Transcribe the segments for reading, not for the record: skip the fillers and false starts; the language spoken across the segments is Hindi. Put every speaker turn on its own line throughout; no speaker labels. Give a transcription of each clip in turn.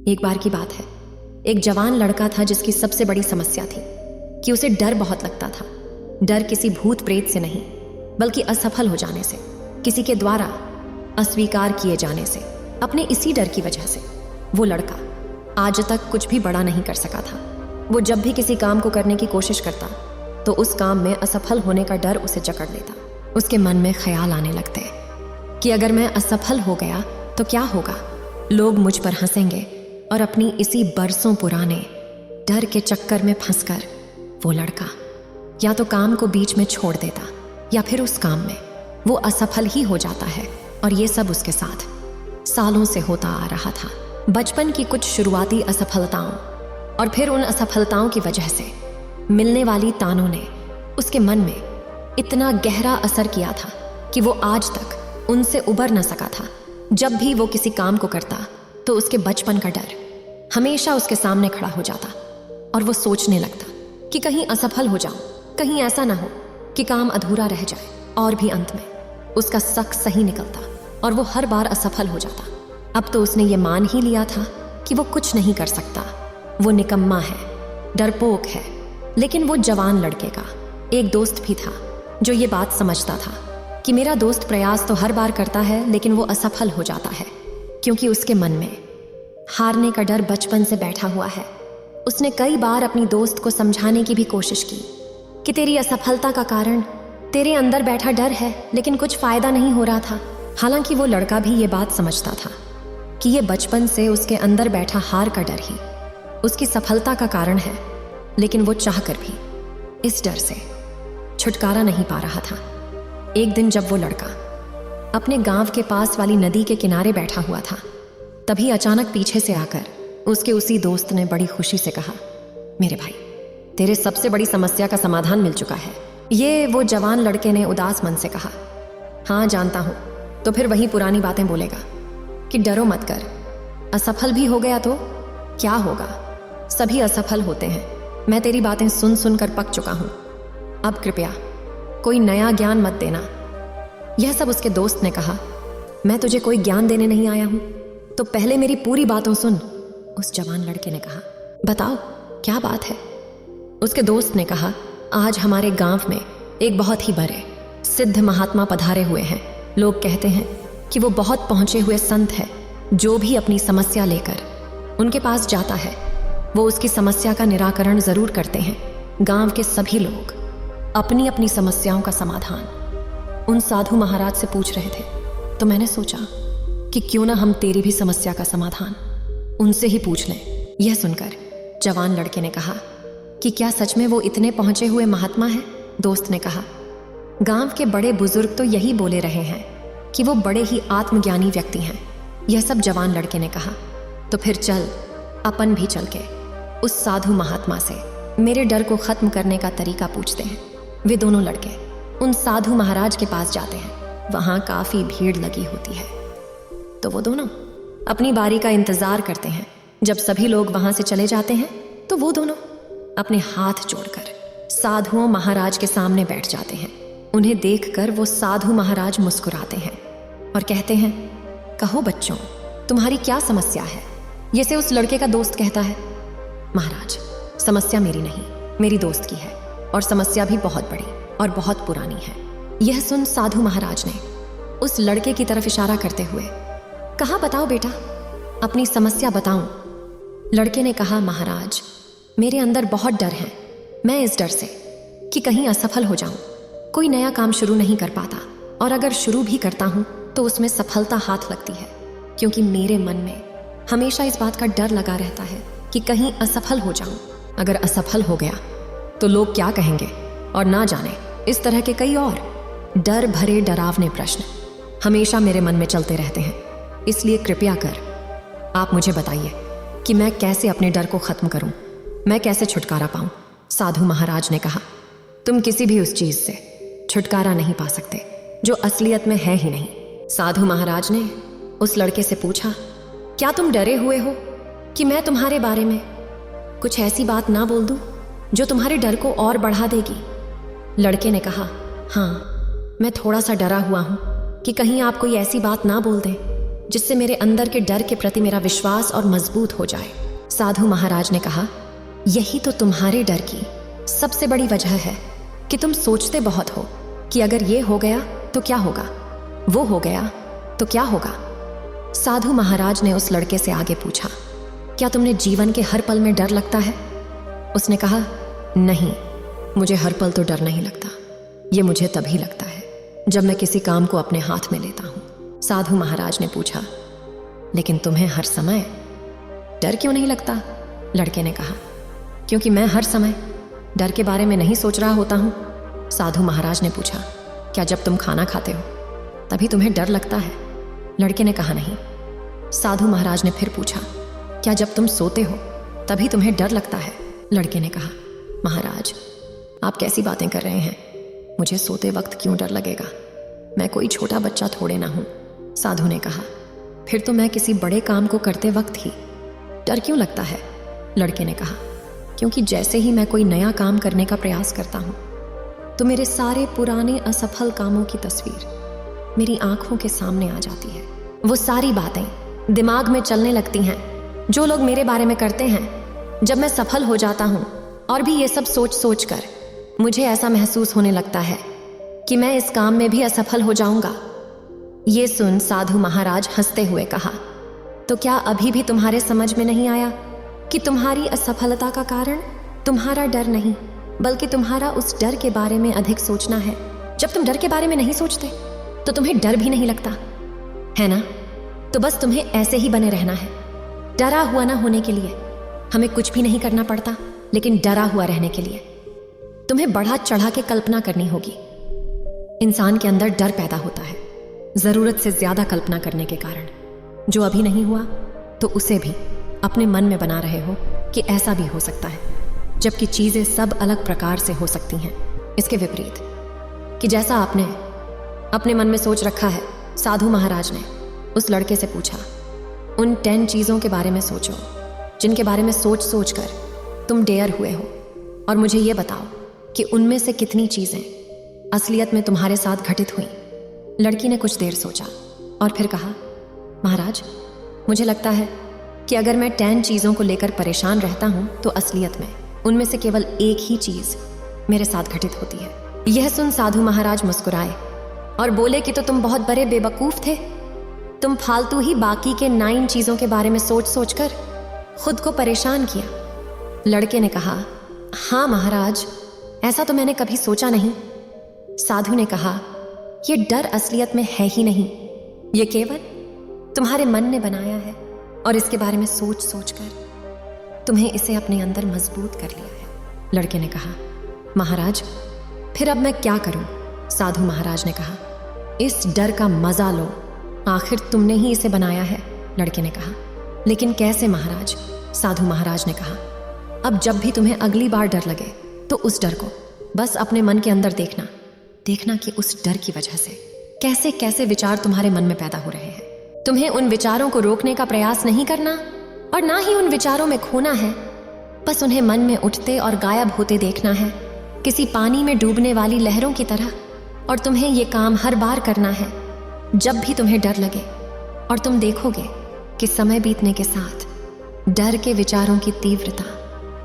एक बार की बात है, एक जवान लड़का था जिसकी सबसे बड़ी समस्या थी कि उसे डर बहुत लगता था। डर किसी भूत प्रेत से नहीं, बल्कि असफल हो जाने से, किसी के द्वारा अस्वीकार किए जाने से। अपने इसी डर की वजह से वो लड़का आज तक कुछ भी बड़ा नहीं कर सका था। वो जब भी किसी काम को करने की कोशिश करता तो उस काम में असफल होने का डर उसे जकड़ लेता। उसके मन में ख्याल आने लगते कि अगर मैं असफल हो गया तो क्या होगा, लोग मुझ पर हंसेंगे। और अपनी इसी बरसों पुराने डर के चक्कर में फंसकर वो लड़का या तो काम को बीच में छोड़ देता या फिर उस काम में वो असफल ही हो जाता है। और ये सब उसके साथ सालों से होता आ रहा था। बचपन की कुछ शुरुआती असफलताओं और फिर उन असफलताओं की वजह से मिलने वाली तानों ने उसके मन में इतना गहरा असर किया था कि वो आज तक उनसे उबर न सका था। जब भी वो किसी काम को करता तो उसके बचपन का डर हमेशा उसके सामने खड़ा हो जाता और वो सोचने लगता कि कहीं असफल हो जाऊं, कहीं ऐसा ना हो कि काम अधूरा रह जाए। और भी अंत में उसका शक सही निकलता और वो हर बार असफल हो जाता। अब तो उसने ये मान ही लिया था कि वो कुछ नहीं कर सकता, वो निकम्मा है, डरपोक है। लेकिन वो जवान लड़के का एक दोस्त भी था जो ये बात समझता था कि मेरा दोस्त प्रयास तो हर बार करता है लेकिन वो असफल हो जाता है, क्योंकि उसके मन में हारने का डर बचपन से बैठा हुआ है। उसने कई बार अपनी दोस्त को समझाने की भी कोशिश की कि तेरी असफलता का कारण तेरे अंदर बैठा डर है, लेकिन कुछ फायदा नहीं हो रहा था। हालांकि वो लड़का भी ये बात समझता था कि ये बचपन से उसके अंदर बैठा हार का डर ही उसकी सफलता का कारण है, लेकिन वो चाहकर भी इस डर से छुटकारा नहीं पा रहा था। एक दिन जब वो लड़का अपने गांव के पास वाली नदी के किनारे बैठा हुआ था, तभी अचानक पीछे से आकर उसके उसी दोस्त ने बड़ी खुशी से कहा, मेरे भाई, तेरे सबसे बड़ी समस्या का समाधान मिल चुका है। ये वो जवान लड़के ने उदास मन से कहा, हाँ जानता हूं। तो फिर वही पुरानी बातें बोलेगा कि डरो मत कर, असफल भी हो गया तो क्या होगा, सभी असफल होते हैं। मैं तेरी बातें सुन सुनकर पक चुका हूं, अब कृपया कोई नया ज्ञान मत देना। यह सब उसके दोस्त ने कहा, मैं तुझे कोई ज्ञान देने नहीं आया हूं, तो पहले मेरी पूरी बातों सुन। उस जवान लड़के ने कहा, बताओ क्या बात है। उसके दोस्त ने कहा, आज हमारे गांव में एक बहुत ही बड़े सिद्ध महात्मा पधारे हुए हैं। लोग कहते हैं कि वो बहुत पहुंचे हुए संत है। जो भी अपनी समस्या लेकर उनके पास जाता है वो उसकी समस्या का निराकरण जरूर करते हैं। गांव के सभी लोग अपनी अपनी समस्याओं का समाधान उन साधु महाराज से पूछ रहे थे, तो मैंने सोचा कि क्यों ना हम तेरी भी समस्या का समाधान उनसे ही पूछ लें। यह सुनकर जवान लड़के ने कहा कि क्या सच में वो इतने पहुंचे हुए महात्मा हैं? दोस्त ने कहा, गांव के बड़े बुजुर्ग तो यही बोले रहे हैं कि वो बड़े ही आत्मज्ञानी व्यक्ति हैं। यह सब जवान लड़के ने कहा, तो फिर चल अपन भी चल के उस साधु महात्मा से मेरे डर को खत्म करने का तरीका पूछते हैं। वे दोनों लड़के उन साधु महाराज के पास जाते हैं। वहां काफी भीड़ लगी होती है, तो वो दोनों अपनी बारी का इंतजार करते हैं। जब सभी लोग वहां से चले जाते हैं तो वो दोनों अपने हाथ जोड़कर साधुओं महाराज के सामने बैठ जाते हैं। उन्हें देखकर वो साधु महाराज मुस्कुराते हैं और कहते हैं, कहो बच्चों, तुम्हारी क्या समस्या है? ये से उस लड़के का दोस्त कहता है, महाराज, समस्या मेरी नहीं, मेरी दोस्त की है, और समस्या भी बहुत बड़ी और बहुत पुरानी है। यह सुन साधु महाराज ने उस लड़के की तरफ इशारा करते हुए कहा, बताओ बेटा, अपनी समस्या बताऊं। लड़के ने कहा, महाराज, मेरे अंदर बहुत डर है। मैं इस डर से कि कहीं असफल हो जाऊं, कोई नया काम शुरू नहीं कर पाता, और अगर शुरू भी करता हूं तो उसमें सफलता हाथ लगती है, क्योंकि मेरे मन में हमेशा इस बात का डर लगा रहता है कि कहीं असफल हो जाऊं। अगर असफल हो गया तो लोग क्या कहेंगे, और ना जाने इस तरह के कई और डर भरे डरावने प्रश्न हमेशा मेरे मन में चलते रहते हैं। इसलिए कृपया कर आप मुझे बताइए कि मैं कैसे अपने डर को खत्म करूं, मैं कैसे छुटकारा पाऊं। साधु महाराज ने कहा, तुम किसी भी उस चीज से छुटकारा नहीं पा सकते जो असलियत में है ही नहीं। साधु महाराज ने उस लड़के से पूछा, क्या तुम डरे हुए हो कि मैं तुम्हारे बारे में कुछ ऐसी बात ना बोल दूं जो तुम्हारे डर को और बढ़ा देगी? लड़के ने कहा, हाँ, मैं थोड़ा सा डरा हुआ हूं कि कहीं आप कोई ऐसी बात ना बोल दें जिससे मेरे अंदर के डर के प्रति मेरा विश्वास और मजबूत हो जाए। साधु महाराज ने कहा, यही तो तुम्हारे डर की सबसे बड़ी वजह है कि तुम सोचते बहुत हो कि अगर ये हो गया तो क्या होगा, वो हो गया तो क्या होगा। साधु महाराज ने उस लड़के से आगे पूछा, क्या तुमने जीवन के हर पल में डर लगता है? उसने कहा, नहीं, मुझे हर पल तो डर नहीं लगता। ये मुझे तभी लगता है जब मैं किसी काम को अपने हाथ में लेता हूं। साधु महाराज ने पूछा, लेकिन तुम्हें हर समय डर क्यों नहीं लगता? लड़के ने कहा, क्योंकि मैं हर समय डर के बारे में नहीं सोच रहा होता हूं। साधु महाराज ने पूछा, क्या जब तुम खाना खाते हो तभी तुम्हें डर लगता है? लड़के ने कहा, नहीं। साधु महाराज ने फिर पूछा, क्या जब तुम सोते हो तभी तुम्हें डर लगता है? लड़के ने कहा, महाराज, आप कैसी बातें कर रहे हैं? मुझे सोते वक्त क्यों डर लगेगा? मैं कोई छोटा बच्चा थोड़े ना हूं। साधु ने कहा, फिर तो मैं किसी बड़े काम को करते वक्त ही डर क्यों लगता है? लड़के ने कहा, क्योंकि जैसे ही मैं कोई नया काम करने का प्रयास करता हूं तो मेरे सारे पुराने असफल कामों की तस्वीर मेरी आंखों के सामने आ जाती है। वो सारी बातें दिमाग में चलने लगती हैं जो लोग मेरे बारे में करते हैं। जब मैं सफल हो जाता हूं और भी ये सब सोच सोच कर मुझे ऐसा महसूस होने लगता है कि मैं इस काम में भी असफल हो जाऊंगा। ये सुन साधु महाराज हंसते हुए कहा, तो क्या अभी भी तुम्हारे समझ में नहीं आया कि तुम्हारी असफलता का कारण तुम्हारा डर नहीं बल्कि तुम्हारा उस डर के बारे में अधिक सोचना है? जब तुम डर के बारे में नहीं सोचते तो तुम्हें डर भी नहीं लगता, है ना? तो बस तुम्हें ऐसे ही बने रहना है। डरा हुआ ना होने के लिए हमें कुछ भी नहीं करना पड़ता, लेकिन डरा हुआ रहने के लिए तुम्हें बढ़ा चढ़ा के कल्पना करनी होगी। इंसान के अंदर डर पैदा होता है जरूरत से ज्यादा कल्पना करने के कारण। जो अभी नहीं हुआ तो उसे भी अपने मन में बना रहे हो कि ऐसा भी हो सकता है, जबकि चीजें सब अलग प्रकार से हो सकती हैं। इसके विपरीत कि जैसा आपने अपने मन में सोच रखा है, साधु महाराज ने उस लड़के से पूछा, उन 10 चीजों के बारे में सोचो जिनके बारे में सोच सोच कर तुम डेयर हुए हो, और मुझे ये बताओ कि उनमें से कितनी चीजें असलियत में तुम्हारे साथ घटित हुई। लड़की ने कुछ देर सोचा और फिर कहा, महाराज, मुझे लगता है कि अगर मैं 10 चीजों को लेकर परेशान रहता हूं तो असलियत में उनमें से केवल एक ही चीज मेरे साथ घटित होती है। यह सुन साधु महाराज मुस्कुराए और बोले कि तो तुम बहुत बड़े बेवकूफ थे। तुम फालतू ही बाकी के 9 चीजों के बारे में सोच सोच कर खुद को परेशान किया। लड़के ने कहा, हाँ महाराज, ऐसा तो मैंने कभी सोचा नहीं। साधु ने कहा, यह डर असलियत में है ही नहीं, यह केवल तुम्हारे मन ने बनाया है और इसके बारे में सोच सोच कर तुम्हें इसे अपने अंदर मजबूत कर लिया है। लड़के ने कहा, महाराज, फिर अब मैं क्या करूं? साधु महाराज ने कहा, इस डर का मजा लो, आखिर तुमने ही इसे बनाया है। लड़के ने कहा, लेकिन कैसे महाराज? साधु महाराज ने कहा, अब जब भी तुम्हें अगली बार डर लगे तो उस डर को बस अपने मन के अंदर देखना कि उस डर की वजह से कैसे कैसे विचार तुम्हारे मन में पैदा हो रहे हैं। तुम्हें उन विचारों को रोकने का प्रयास नहीं करना और ना ही उन विचारों में खोना है, बस उन्हें मन में उठते और गायब होते देखना है, किसी पानी में डूबने वाली लहरों की तरह। और तुम्हें ये काम हर बार करना है जब भी तुम्हें डर लगे, और तुम देखोगे कि समय बीतने के साथ डर के विचारों की तीव्रता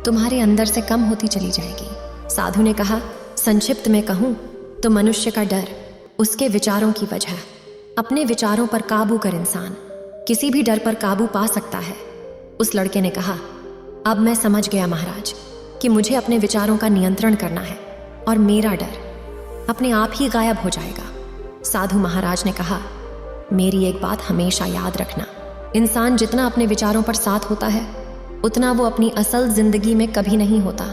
तुम्हारे अंदर से कम होती चली जाएगी। साधु ने कहा, संक्षिप्त में कहूं तो मनुष्य का डर उसके विचारों की वजह। अपने विचारों पर काबू कर इंसान किसी भी डर पर काबू पा सकता है। उस लड़के ने कहा, अब मैं समझ गया महाराज कि मुझे अपने विचारों का नियंत्रण करना है और मेरा डर अपने आप ही गायब हो जाएगा। साधु महाराज ने कहा, मेरी एक बात हमेशा याद रखना, इंसान जितना अपने विचारों पर साथ होता है उतना वो अपनी असल जिंदगी में कभी नहीं होता।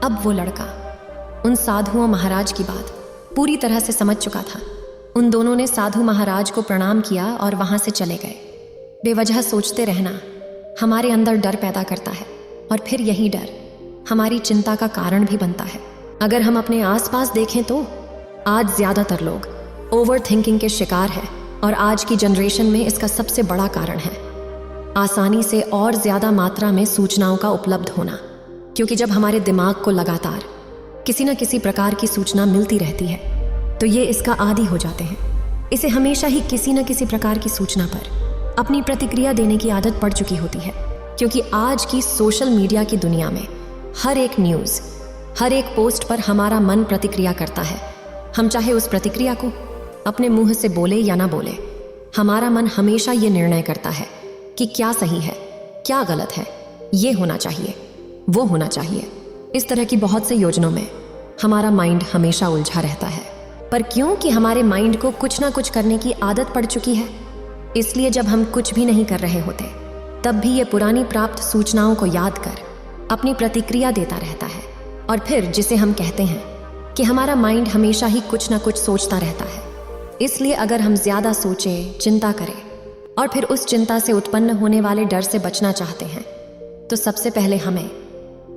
अब वो लड़का उन साधुओं महाराज की बात पूरी तरह से समझ चुका था। उन दोनों ने साधु महाराज को प्रणाम किया और वहां से चले गए। बेवजह सोचते रहना हमारे अंदर डर पैदा करता है और फिर यही डर हमारी चिंता का कारण भी बनता है। अगर हम अपने आसपास देखें तो आज ज्यादातर लोग ओवर थिंकिंग के शिकार हैं और आज की जनरेशन में इसका सबसे बड़ा कारण है आसानी से और ज्यादा मात्रा में सूचनाओं का उपलब्ध होना। क्योंकि जब हमारे दिमाग को लगातार किसी न किसी प्रकार की सूचना मिलती रहती है तो ये इसका आदी हो जाते हैं इसे हमेशा ही किसी न किसी प्रकार की सूचना पर अपनी प्रतिक्रिया देने की आदत पड़ चुकी होती है, क्योंकि आज की सोशल मीडिया की दुनिया में हर एक न्यूज़, हर एक पोस्ट पर हमारा मन प्रतिक्रिया करता है। हम चाहे उस प्रतिक्रिया को अपने मुंह से बोले या ना बोले, हमारा मन हमेशा ये निर्णय करता है कि क्या सही है, क्या गलत है, ये होना चाहिए, वो होना चाहिए। इस तरह की बहुत से योजनाओं में हमारा माइंड हमेशा उलझा रहता है। पर क्योंकि हमारे माइंड को कुछ ना कुछ करने की आदत पड़ चुकी है, इसलिए जब हम कुछ भी नहीं कर रहे होते तब भी ये पुरानी प्राप्त सूचनाओं को याद कर अपनी प्रतिक्रिया देता रहता है। और फिर जिसे हम कहते हैं कि हमारा माइंड हमेशा ही कुछ ना कुछ सोचता रहता है। इसलिए अगर हम ज़्यादा सोचें, चिंता करें और फिर उस चिंता से उत्पन्न होने वाले डर से बचना चाहते हैं, तो सबसे पहले हमें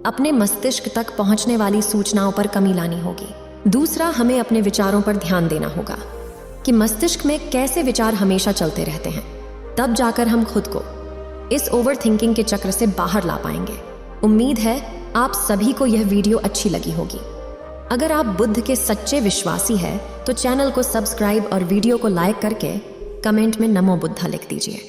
अपने मस्तिष्क तक पहुंचने वाली सूचनाओं पर कमी लानी होगी। दूसरा, हमें अपने विचारों पर ध्यान देना होगा कि मस्तिष्क में कैसे विचार हमेशा चलते रहते हैं। तब जाकर हम खुद को इस ओवर थिंकिंग के चक्र से बाहर ला पाएंगे। उम्मीद है आप सभी को यह वीडियो अच्छी लगी होगी। अगर आप बुद्ध के सच्चे विश्वासी हैं तो चैनल को सब्सक्राइब और वीडियो को लाइक करके कमेंट में नमो बुद्धा लिख दीजिए।